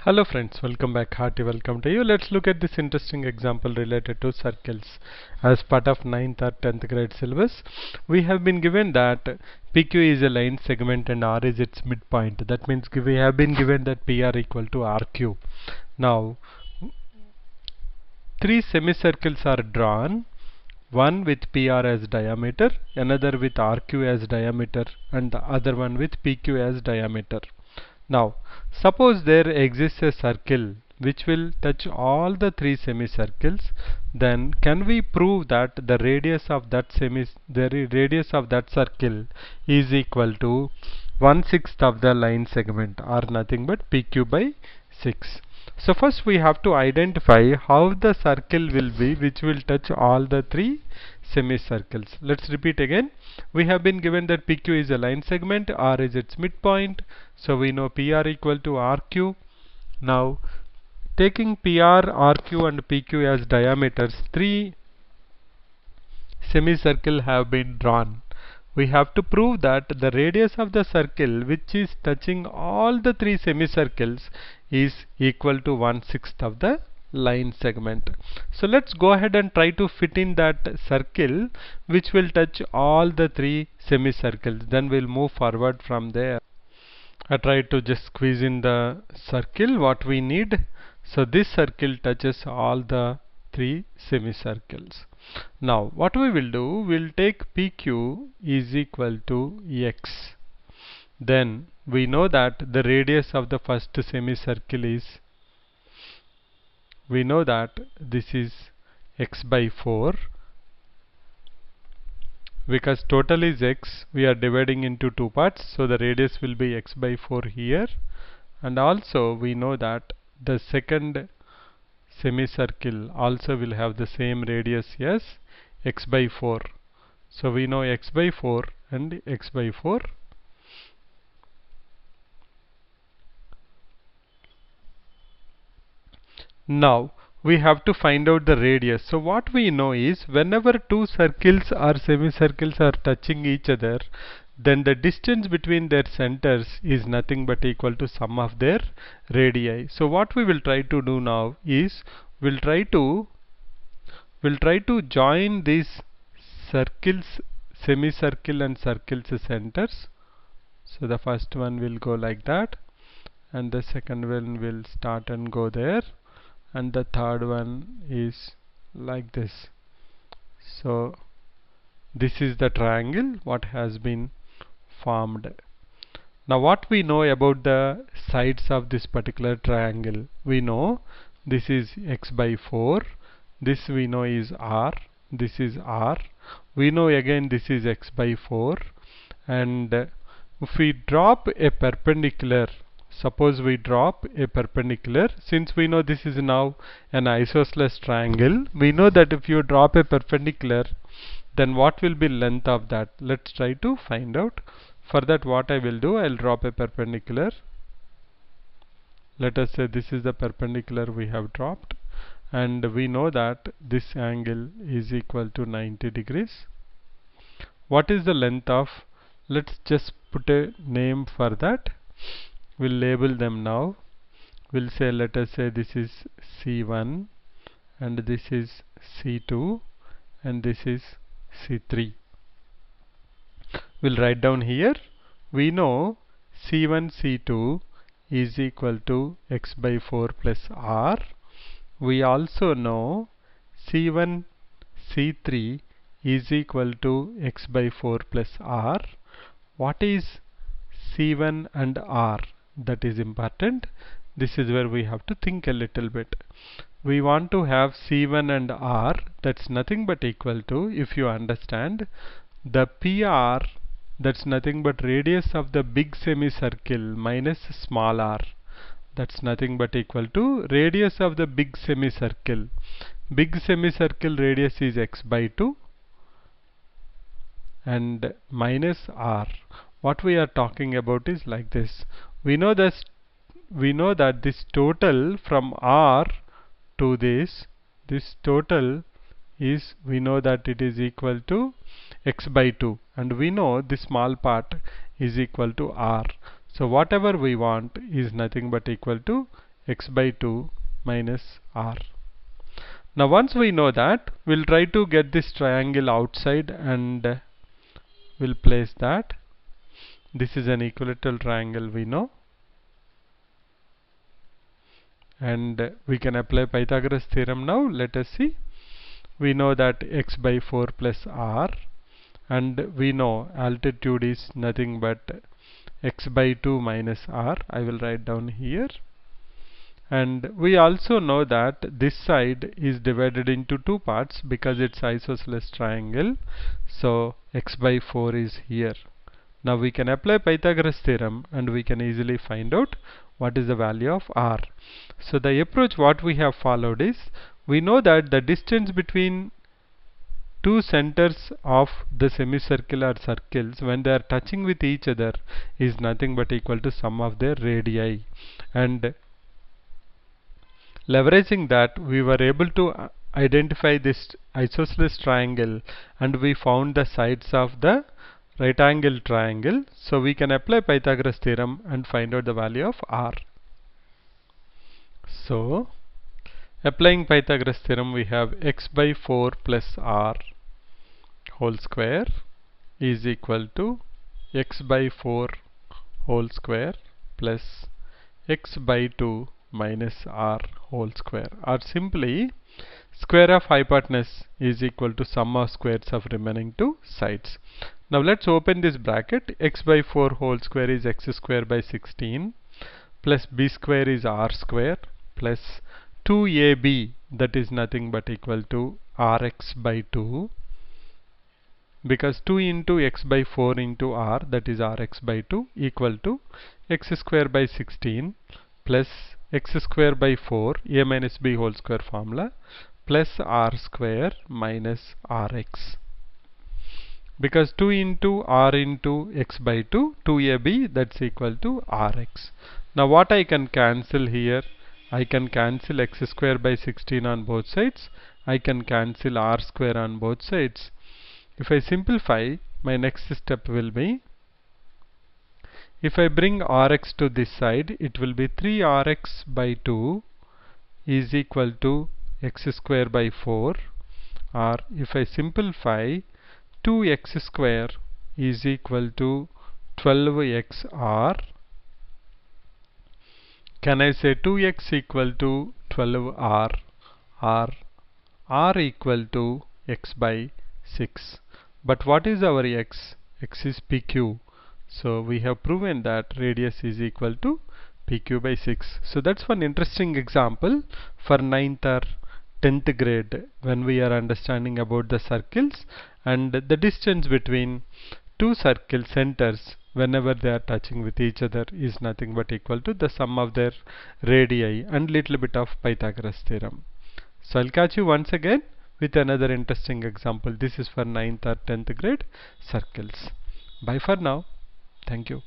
Hello friends, welcome back. Hearty welcome to you. Let's look at this interesting example related to circles. As part of 9th or 10th grade syllabus, we have been given that PQ is a line segment and R is its midpoint. That means we have been given that PR equal to RQ. Now, three semicircles are drawn, one with PR as diameter, another with RQ as diameter, and the other one with PQ as diameter. Now, suppose there exists a circle which will touch all the three semicircles, then can we prove that the radius of that radius of that circle is equal to 1/6 of the line segment, or nothing but PQ by 6. So first we have to identify how the circle will be which will touch all the three semicircles. Let's repeat again. We have been given that PQ is a line segment, R is its midpoint, so we know PR equal to RQ. Now, taking PR, RQ and PQ as diameters, three semicircle have been drawn. We have to prove that the radius of the circle which is touching all the three semicircles is equal to 1/6 of the line segment. So let's go ahead and try to fit in that circle which will touch all the three semicircles. Then we'll move forward from there. I try to just squeeze in the circle what we need. So this circle touches all the three semicircles. Now what we will do, we'll take PQ is equal to X. Then we know that the radius of the first semicircle is, we know that this is X by 4. Because total is X, we are dividing into two parts, so the radius will be X by 4 here. And also we know that the second semicircle also will have the same radius as X by 4. So we know X by 4 and X by 4. Now we have to find out the radius. So what we know is, whenever two circles or semicircles are touching each other, then the distance between their centers is nothing but equal to sum of their radii. So what we will try to do now is, we'll try to join these circles, semicircle and circles centers. So the first one will go like that, and the second one will start and go there, and the third one is like this. So this is the triangle what has been formed. Now what we know about the sides of this particular triangle? We know this is X by 4, this we know is R, this is R, we know again this is X by 4, and if we drop a perpendicular, suppose we drop a perpendicular, since we know this is now an isosceles triangle, we know that if you drop a perpendicular, then what will be length of that? Let's try to find out. For that, what I will do, I'll drop a perpendicular. Let us say this is the perpendicular we have dropped, and we know that this angle is equal to 90 degrees. What is the length of? Let's just put a name for that. We'll label them now. We'll say, let us say this is C1, and this is C2, and this is C3. We'll write down here. We know C1 C2 is equal to X by 4 plus R. We also know C1 C3 is equal to X by 4 plus R. What is C1 and R? That is important. This is where we have to think a little bit. We want to have C1 and R, that's nothing but equal to, if you understand, the PR, that's nothing but radius of the big semicircle minus small r, that's nothing but equal to radius of the big semicircle. Big semicircle radius is X by 2 and minus r. What we are talking about is like this. We know that this total from R to this total is, we know that it is equal to X by 2, and we know this small part is equal to R. So whatever we want is nothing but equal to x by 2 minus r. Now once we know that, we'll try to get this triangle outside and we'll place that. This is an equilateral triangle we know. And we can apply Pythagoras theorem now. Let us see. We know that x by 4 plus r, and we know altitude is nothing but x by 2 minus r. I will write down here. And we also know that this side is divided into two parts because it's isosceles triangle. So x by 4 is here. Now we can apply Pythagoras theorem and we can easily find out what is the value of r. So the approach what we have followed is, we know that the distance between two centers of the semicircular circles when they are touching with each other is nothing but equal to sum of their radii. And leveraging that, we were able to identify this isosceles triangle and we found the sides of the right angle triangle. So we can apply Pythagoras theorem and find out the value of r. So applying Pythagoras theorem, we have x by 4 plus r whole square is equal to x by 4 whole square plus x by 2 minus r whole square, or simply square of hypotenuse is equal to sum of squares of remaining two sides. Now let's open this bracket. X by 4 whole square is x square by 16 plus b square is r square plus 2ab, that is nothing but equal to rx by 2, because 2 into x by 4 into r, that is rx by 2, equal to x square by 16 plus x square by 4 a minus b whole square formula plus r square minus rx. Because 2 into r into x by 2, 2ab, that's equal to rx. Now what I can cancel here? I can cancel x square by 16 on both sides. I can cancel r square on both sides. If I simplify, my next step will be, if I bring rx to this side, it will be 3rx by 2 is equal to x square by 4, or if I simplify, 2x square is equal to 12xr. Can I say 2x equal to 12r, or r equal to x by 6? But what is our x? X is pq. So we have proven that radius is equal to pq by 6. So that's one interesting example for 9th or 10th grade when we are understanding about the circles and the distance between two circle centers whenever they are touching with each other is nothing but equal to the sum of their radii and little bit of Pythagoras theorem. So I'll catch you once again with another interesting example. This is for 9th or 10th grade circles. Bye for now. Thank you.